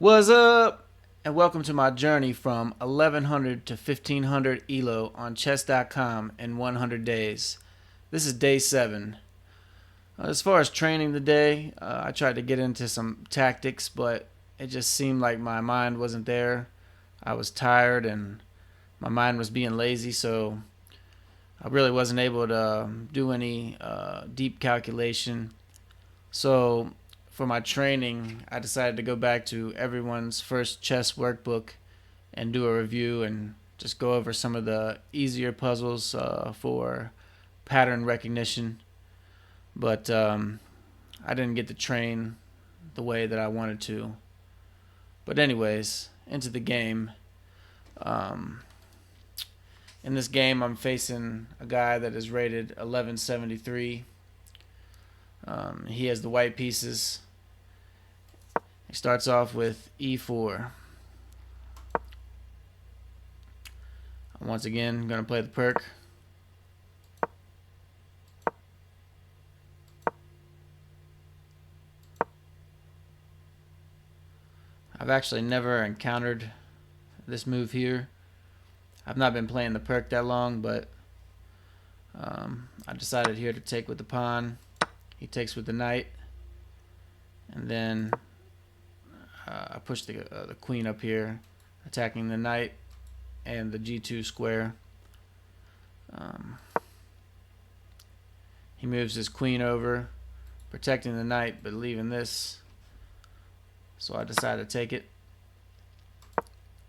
What's up? And welcome to my journey from 1100 to 1500 ELO on chess.com in 100 days. This is day 7. As far as training today, I tried to get into some tactics, but it just seemed like my mind wasn't there. I was tired and my mind was being lazy, so I really wasn't able to do any deep calculation. So for my training, I decided to go back to everyone's first chess workbook and do a review and just go over some of the easier puzzles for pattern recognition. But I didn't get to train the way that I wanted to. But anyways, into the game. Um, in this game, I'm facing a guy that is rated 1173. He has the white pieces. He starts off with e4. Once again, I'm going to play the Pirc. I've actually never encountered this move here. I've not been playing the Pirc that long, but I decided here to take with the pawn. He takes with the knight, and then I push the queen up here, attacking the knight and the g2 square. He moves his queen over, protecting the knight but leaving this, so I decided to take it.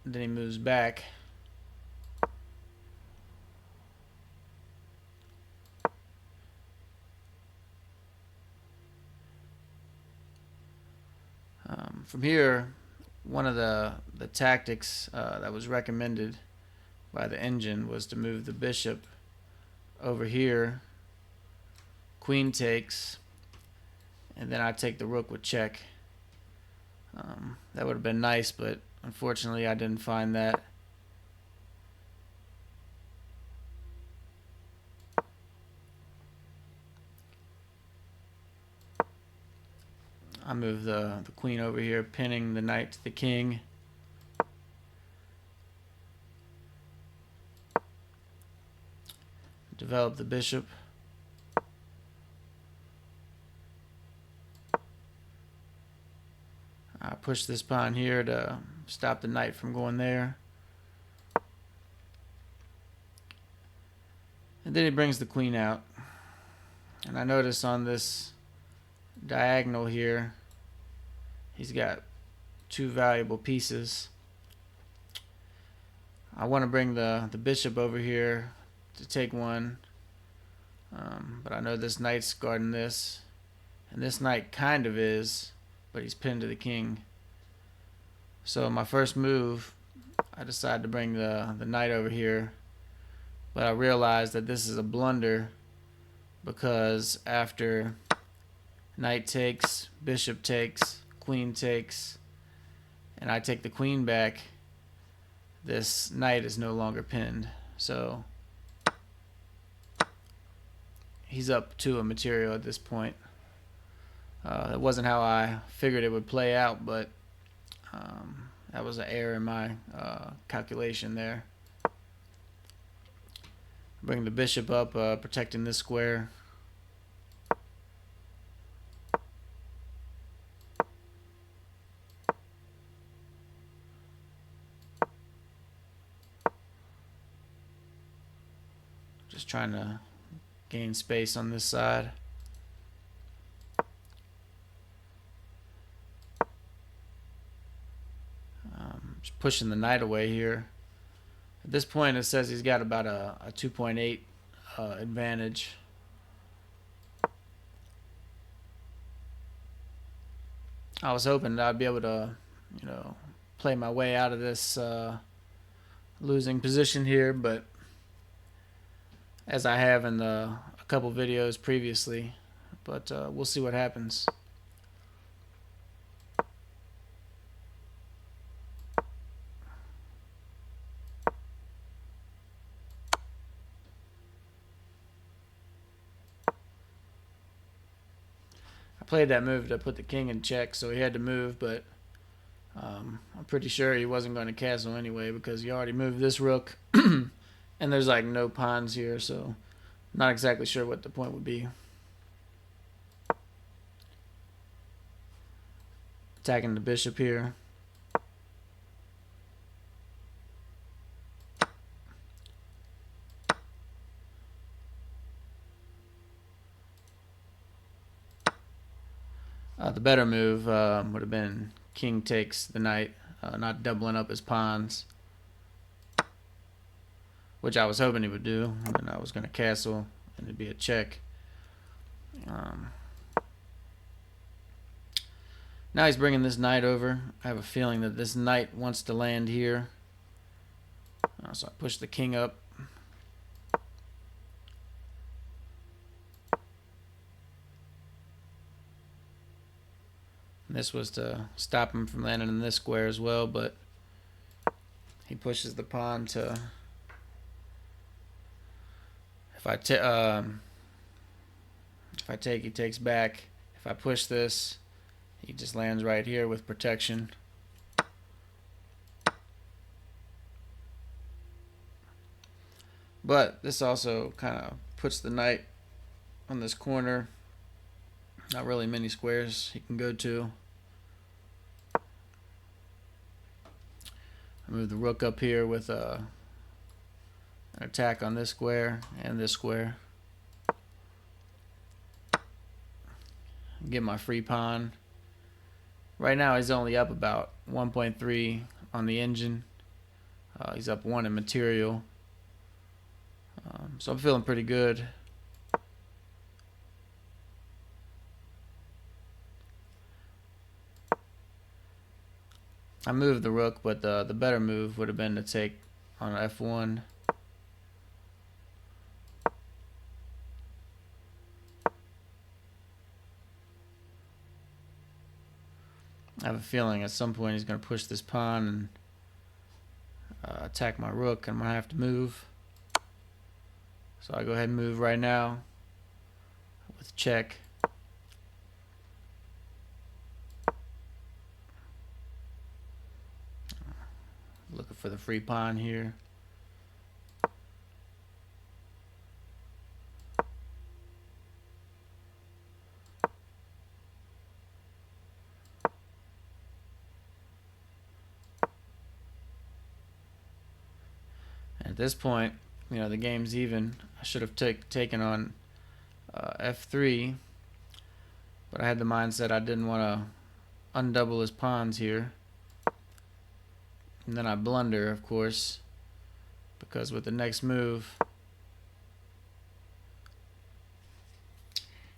Then he moves back. From here, one of the tactics that was recommended by the engine was to move the bishop over here. Queen takes, and then I take the rook with check. That would have been nice, but unfortunately I didn't find that. I move the queen over here, pinning the knight to the king. Develop the bishop. I push this pawn here to stop the knight from going there. And then he brings the queen out. And I notice on this diagonal here, he's got two valuable pieces. I want to bring the bishop over here to take one, but I know this knight's guarding this, and this knight kind of is, but he's pinned to the king. So my first move, I decided to bring the knight over here, but I realized that this is a blunder, because after knight takes, bishop takes, queen takes, and I take the queen back, this knight is no longer pinned. So he's up to a material at this point. That wasn't how I figured it would play out, but that was an error in my calculation there. Bring the bishop up, protecting this square. Just trying to gain space on this side. Just pushing the knight away here. At this point, it says he's got about a 2.8 advantage. I was hoping that I'd be able to, play my way out of this losing position here, but as I have in a couple videos previously, but we'll see what happens. I played that move to put the king in check, so he had to move, but I'm pretty sure he wasn't going to castle anyway because he already moved this rook. And there's like no pawns here, so not exactly sure what the point would be. Attacking the bishop here. The better move would have been king takes the knight, not doubling up his pawns, which I was hoping he would do. And I was going to castle, and it'd be a check. Now he's bringing this knight over. I have a feeling that this knight wants to land here. So I push the king up. This was to stop him from landing in this square as well, but he pushes the pawn to. If I take, he takes back. If I push this, he just lands right here with protection. But this also kind of puts the knight on this corner. Not really many squares he can go to. I move the rook up here with an attack on this square and this square. Get my free pawn. Right now he's only up about 1.3 on the engine. He's up 1 in material. So I'm feeling pretty good. I moved the rook, but the better move would have been to take on f1. I have a feeling at some point he's going to push this pawn and attack my rook. I'm going to have to move. So I go ahead and move right now with check. Looking for the free pawn here. At this point, you know, the game's even. I should have taken on f3, but I had the mindset I didn't want to undouble his pawns here. And then I blunder, of course, because with the next move,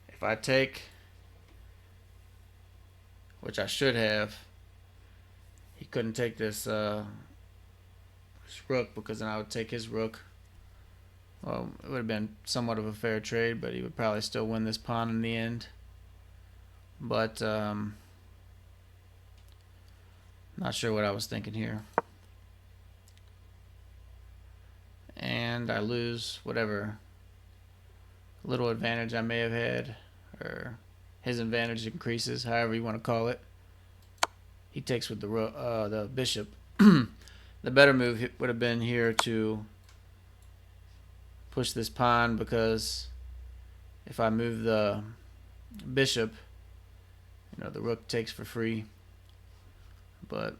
if I take, which I should have, he couldn't take this rook, because then I would take his rook. Well, it would have been somewhat of a fair trade, but he would probably still win this pawn in the end. But not sure what I was thinking here. And I lose whatever little advantage I may have had, or his advantage increases, however you want to call it. He takes with the bishop. The better move would have been here to push this pawn, because if I move the bishop, you know, the rook takes for free. But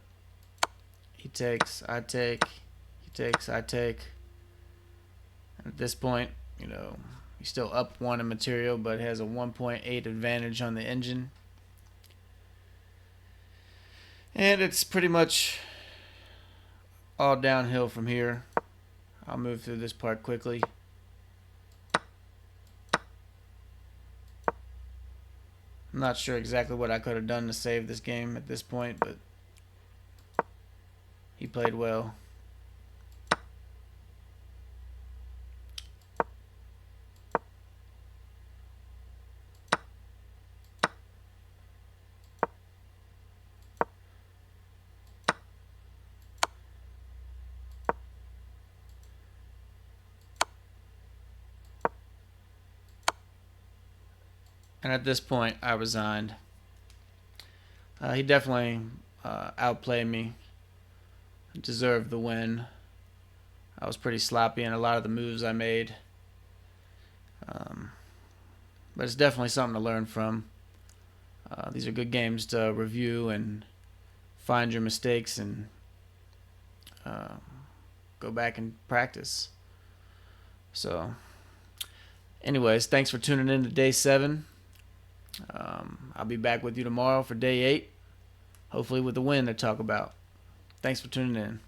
he takes, I take, he takes, I take. And at this point, you know, he's still up 1 in material, but has a 1.8 advantage on the engine. And it's pretty much all downhill from here. I'll move through this part quickly. I'm not sure exactly what I could have done to save this game at this point, but he played well. And at this point, I resigned. He definitely outplayed me, deserved the win. I was pretty sloppy in a lot of the moves I made. But it's definitely something to learn from. These are good games to review and find your mistakes and go back and practice. So, anyways, thanks for tuning in to day 7. I'll be back with you tomorrow for day 8, hopefully with a win to talk about. Thanks for tuning in.